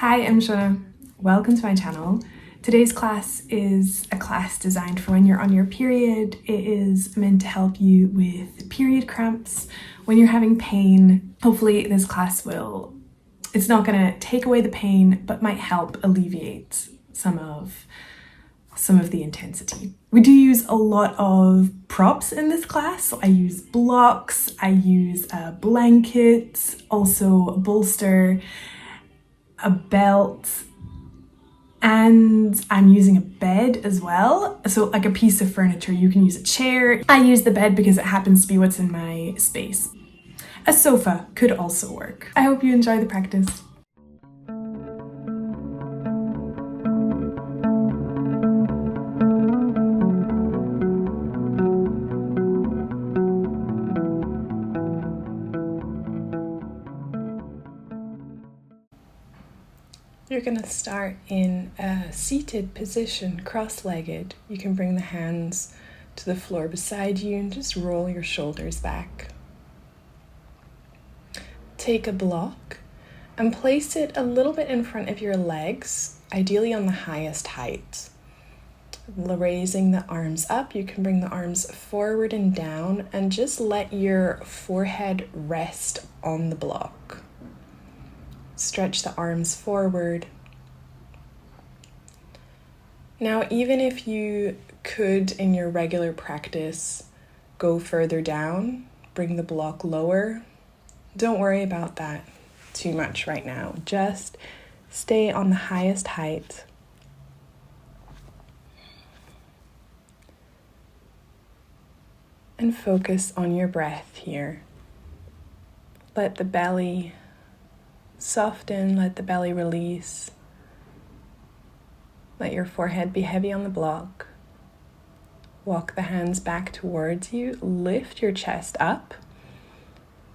Hi, I'm Shona. Welcome to my channel. Today's class is a class designed for when you're on your period. It is meant to help you with period cramps, when you're having pain. Hopefully this class it's not gonna take away the pain, but might help alleviate some of the intensity. We do use a lot of props in this class. So I use blocks, I use a blanket, also a bolster, a belt, and I'm using a bed as well. So like a piece of furniture, you can use a chair. I use the bed because it happens to be what's in my space. A sofa could also work. I hope you enjoy the practice. You're going to start in a seated position, cross-legged. You can bring the hands to the floor beside you and just roll your shoulders back. Take a block and place it a little bit in front of your legs, ideally on the highest height. Raising the arms up, you can bring the arms forward and down and just let your forehead rest on the block. Stretch the arms forward. Now, even if you could, in your regular practice, go further down, bring the block lower, don't worry about that too much right now. Just stay on the highest height. And focus on your breath here. Let the belly soften, let the belly release. Let your forehead be heavy on the block. Walk the hands back towards you, lift your chest up,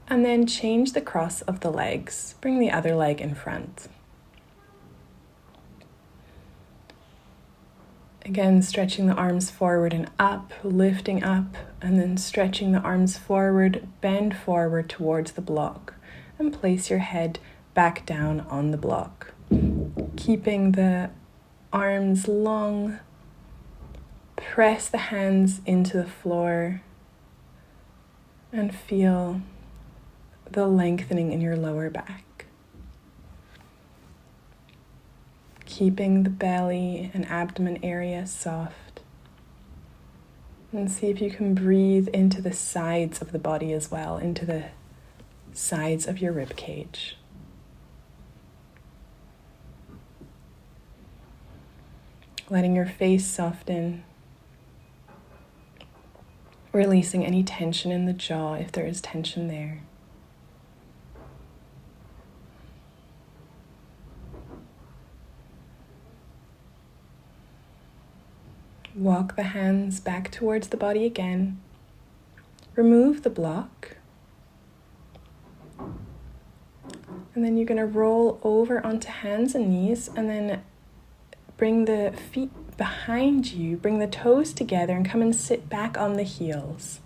and then change the cross of the legs. Bring the other leg in front. Again, stretching the arms forward and up, lifting up, and then stretching the arms forward, bend forward towards the block, and place your head back down on the block. Keeping the arms long, press the hands into the floor, and feel the lengthening in your lower back. Keeping the belly and abdomen area soft. And see if you can breathe into the sides of the body as well, into the sides of your rib cage. Letting your face soften. Releasing any tension in the jaw if there is tension there. Walk the hands back towards the body again. Remove the block. And then you're going to roll over onto hands and knees and then bring the feet behind you, bring the toes together and come and sit back on the heels.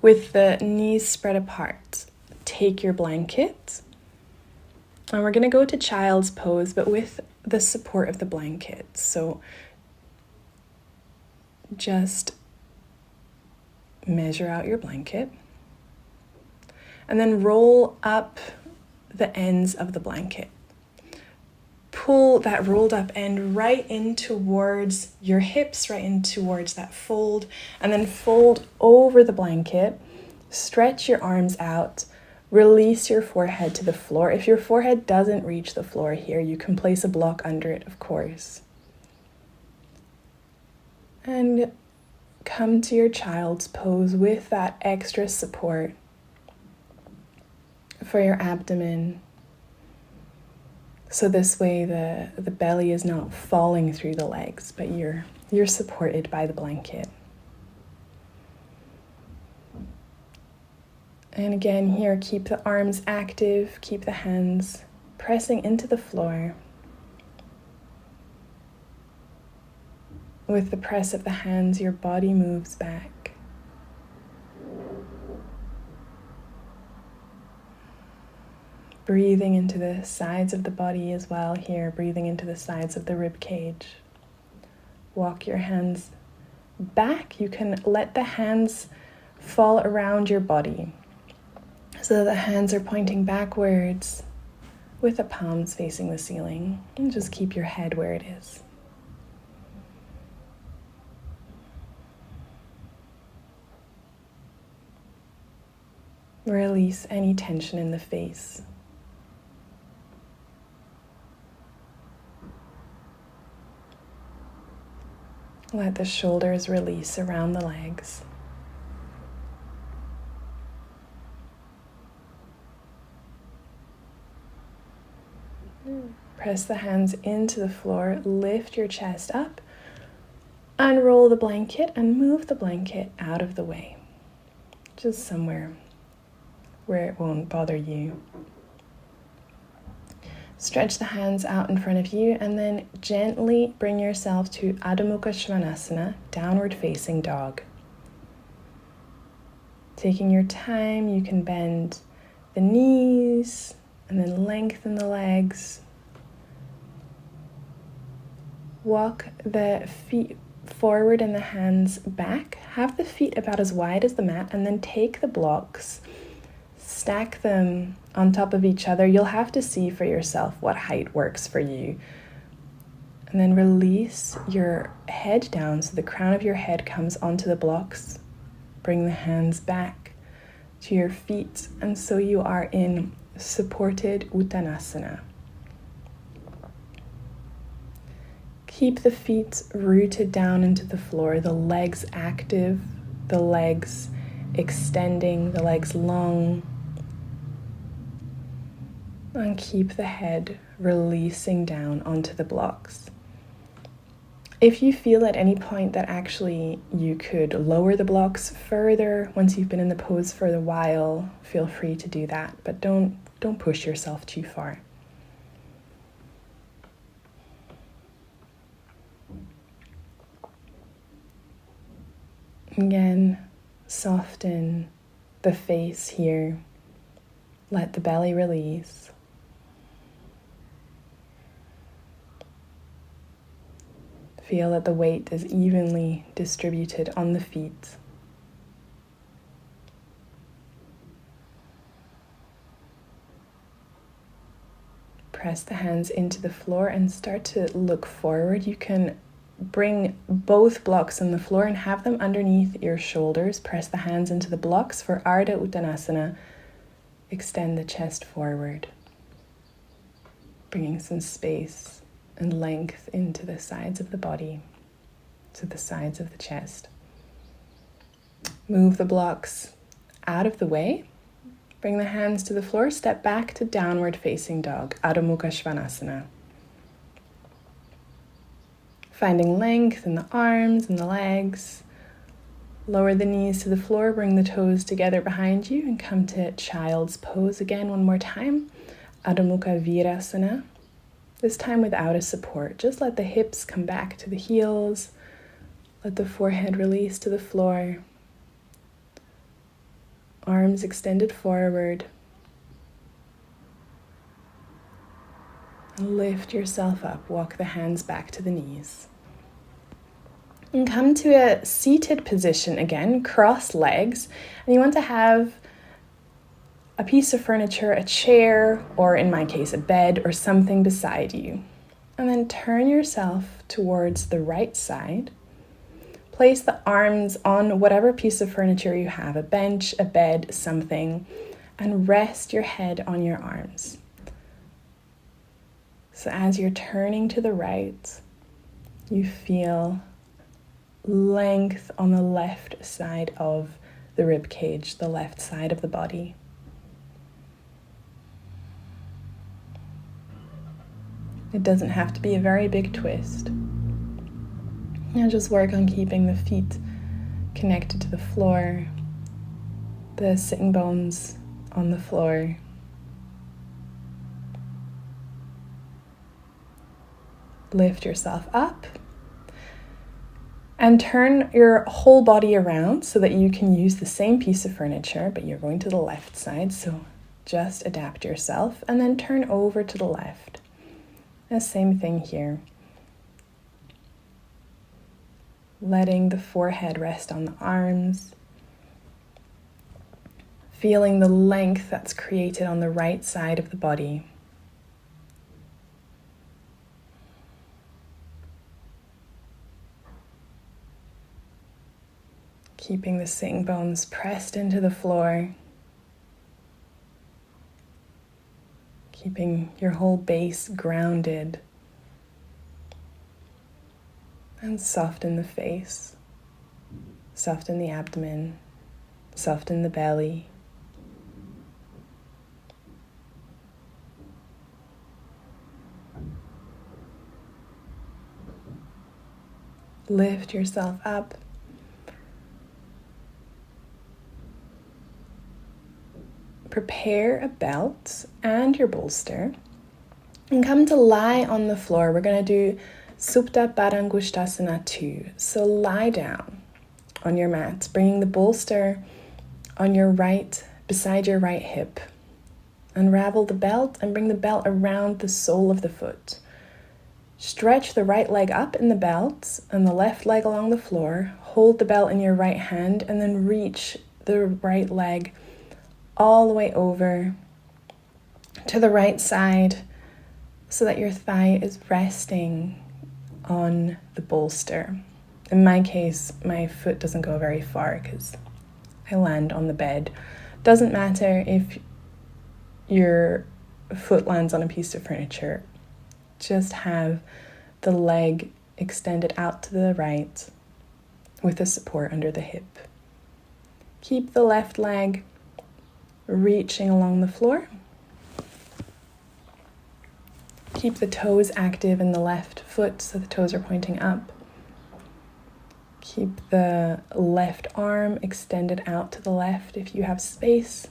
With the knees spread apart, take your blanket. And we're going to go to child's pose, but with the support of the blanket. So just measure out your blanket and then roll up the ends of the blanket. Pull that rolled up end right in towards your hips, right in towards that fold, and then fold over the blanket. Stretch your arms out. Release your forehead to the floor. If your forehead doesn't reach the floor here, you can place a block under it, of course. And come to your child's pose with that extra support for your abdomen. So this way the belly is not falling through the legs, but you're supported by the blanket. And again here, keep the arms active, keep the hands pressing into the floor. With the press of the hands, your body moves back. Breathing into the sides of the body as well here, breathing into the sides of the rib cage. Walk your hands back. You can let the hands fall around your body so that the hands are pointing backwards with the palms facing the ceiling, and just keep your head where it is. Release any tension in the face. Let the shoulders release around the legs. Press the hands into the floor, lift your chest up, unroll the blanket and move the blanket out of the way. Just somewhere where it won't bother you. Stretch the hands out in front of you and then gently bring yourself to Adho Mukha Svanasana, downward facing dog. Taking your time, you can bend the knees and then lengthen the legs. Walk the feet forward and the hands back. Have the feet about as wide as the mat and then take the blocks. Stack them on top of each other. You'll have to see for yourself what height works for you. And then release your head down so the crown of your head comes onto the blocks. Bring the hands back to your feet, and so you are in supported Uttanasana. Keep the feet rooted down into the floor, the legs active, the legs extending, the legs long. And keep the head releasing down onto the blocks. If you feel at any point that actually you could lower the blocks further once you've been in the pose for a while, feel free to do that, but don't push yourself too far. Again, soften the face here. Let the belly release. Feel that the weight is evenly distributed on the feet. Press the hands into the floor and start to look forward. You can bring both blocks on the floor and have them underneath your shoulders. Press the hands into the blocks for Ardha Uttanasana. Extend the chest forward, bringing some space and length into the sides of the body, to the sides of the chest. Move the blocks out of the way. Bring the hands to the floor. Step back to downward facing dog, Adho Mukha Svanasana. Finding length in the arms and the legs. Lower the knees to the floor, bring the toes together behind you and come to child's pose again one more time. Adho Mukha Virasana. This time without a support. Just let the hips come back to the heels. Let the forehead release to the floor. Arms extended forward. And lift yourself up. Walk the hands back to the knees. And come to a seated position again, cross legs. And you want to have a piece of furniture, a chair, or in my case, a bed or something beside you. And then turn yourself towards the right side. Place the arms on whatever piece of furniture you have, a bench, a bed, something, and rest your head on your arms. So as you're turning to the right, you feel length on the left side of the rib cage, the left side of the body. It doesn't have to be a very big twist. Now just work on keeping the feet connected to the floor, the sitting bones on the floor. Lift yourself up and turn your whole body around so that you can use the same piece of furniture, but you're going to the left side. So Just adapt yourself and then turn over to the left. The same thing here. Letting the forehead rest on the arms. Feeling the length that's created on the right side of the body. Keeping the sitting bones pressed into the floor. Keeping your whole base grounded. And soften the face. Soften the abdomen. Soften the belly. Lift yourself up. Prepare a belt and your bolster and come to lie on the floor. We're going to do Supta Padangusthasana 2. So lie down on your mat, bringing the bolster on your right, beside your right hip. Unravel the belt and bring the belt around the sole of the foot. Stretch the right leg up in the belt and the left leg along the floor. Hold the belt in your right hand and then reach the right leg all the way over to the right side so that your thigh is resting on the bolster. In my case, my foot doesn't go very far because I land on the bed. Doesn't matter if your foot lands on a piece of furniture. Just have the leg extended out to the right with the support under the hip. Keep the left leg reaching along the floor. Keep the toes active in the left foot so the toes are pointing up. Keep the left arm extended out to the left if you have space.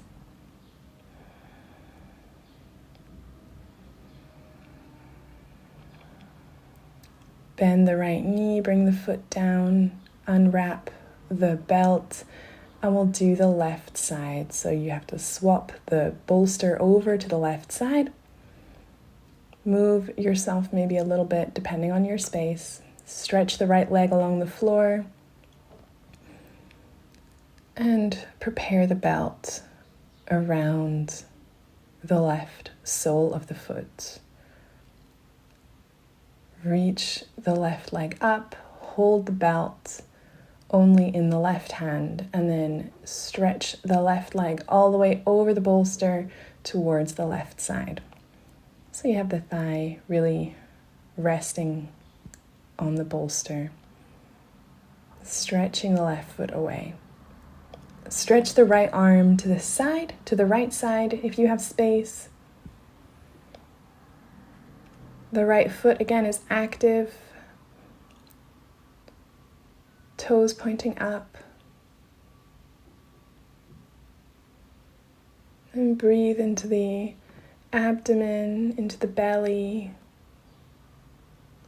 Bend the right knee, bring the foot down, unwrap the belt, and we'll do the left side. So you have to swap the bolster over to the left side. Move yourself maybe a little bit depending on your space. Stretch the right leg along the floor. And prepare the belt around the left sole of the foot. Reach the left leg up, hold the belt only in the left hand, and then stretch the left leg all the way over the bolster towards the left side. So you have the thigh really resting on the bolster. Stretching the left foot away. Stretch the right arm to the side, to the right side if you have space. The right foot again is active. Toes pointing up. And breathe into the abdomen, into the belly.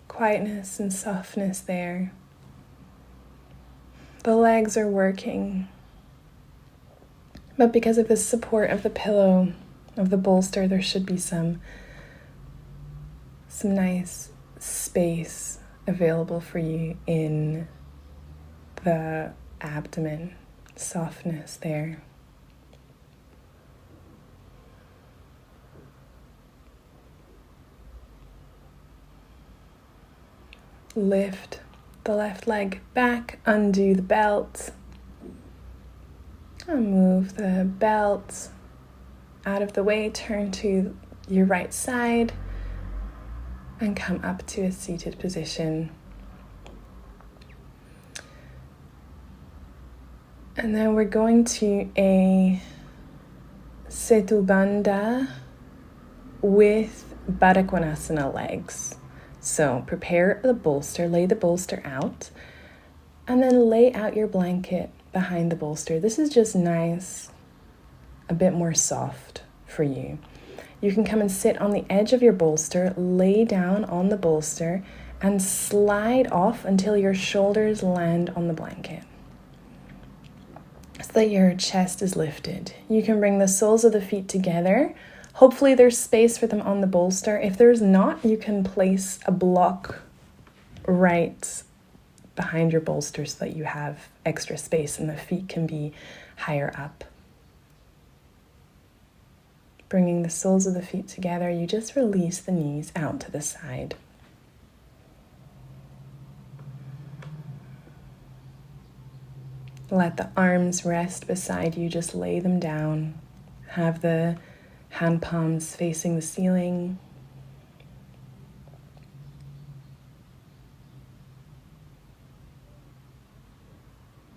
Quietness and softness there. The legs are working. But because of the support of the pillow, of the bolster, there should be some nice space available for you in the abdomen. Softness there. Lift the left leg back, undo the belt, and move the belt out of the way. Turn to your right side and come up to a seated position. And then we're going to a Setu Bandha with Baddha Konasana legs. So prepare the bolster, lay the bolster out, and then lay out your blanket behind the bolster. This is just nice, a bit more soft for you. You can come and sit on the edge of your bolster, lay down on the bolster, and slide off until your shoulders land on the blanket. so that your chest is lifted. You can bring the soles of the feet together. Hopefully there's space for them on the bolster. If there's not, you can place a block right behind your bolster so that you have extra space and the feet can be higher up. Bringing the soles of the feet together, you just release the knees out to the side. Let the arms rest beside you, just lay them down. Have the hand palms facing the ceiling.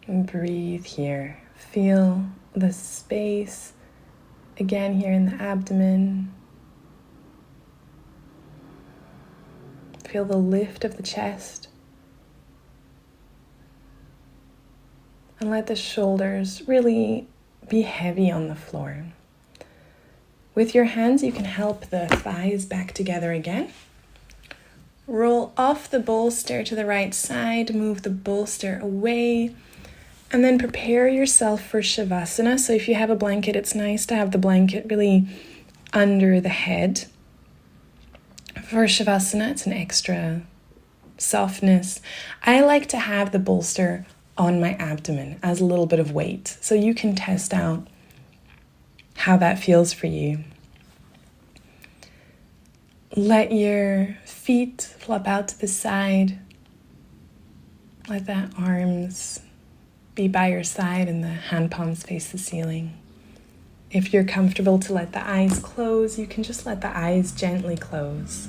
And breathe here. Feel the space again here in the abdomen. Feel the lift of the chest. And let the shoulders really be heavy on the floor. With your hands, you can help the thighs back together again. Roll off the bolster to the right side, move the bolster away, and then prepare yourself for Shavasana. So if you have a blanket, it's nice to have the blanket really under the head. For Shavasana, it's an extra softness. I like to have the bolster on my abdomen as a little bit of weight, so you can test out how that feels for you. Let your feet flop out to the side. Let the arms be by your side and the hand palms face the ceiling. If you're comfortable to let the eyes close, you can just let the eyes gently close.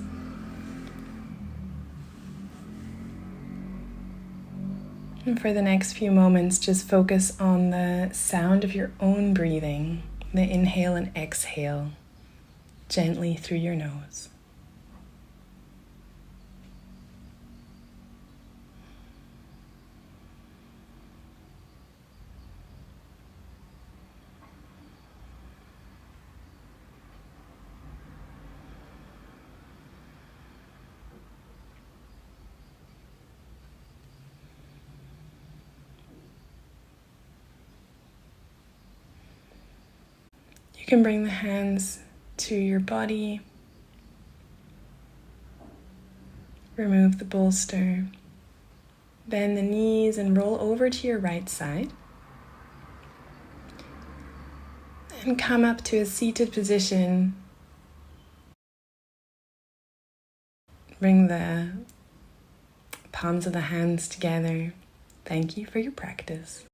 And for the next few moments, just focus on the sound of your own breathing, the inhale and exhale, gently through your nose. You can bring the hands to your body. Remove the bolster. Bend the knees and roll over to your right side. And come up to a seated position. Bring the palms of the hands together. Thank you for your practice.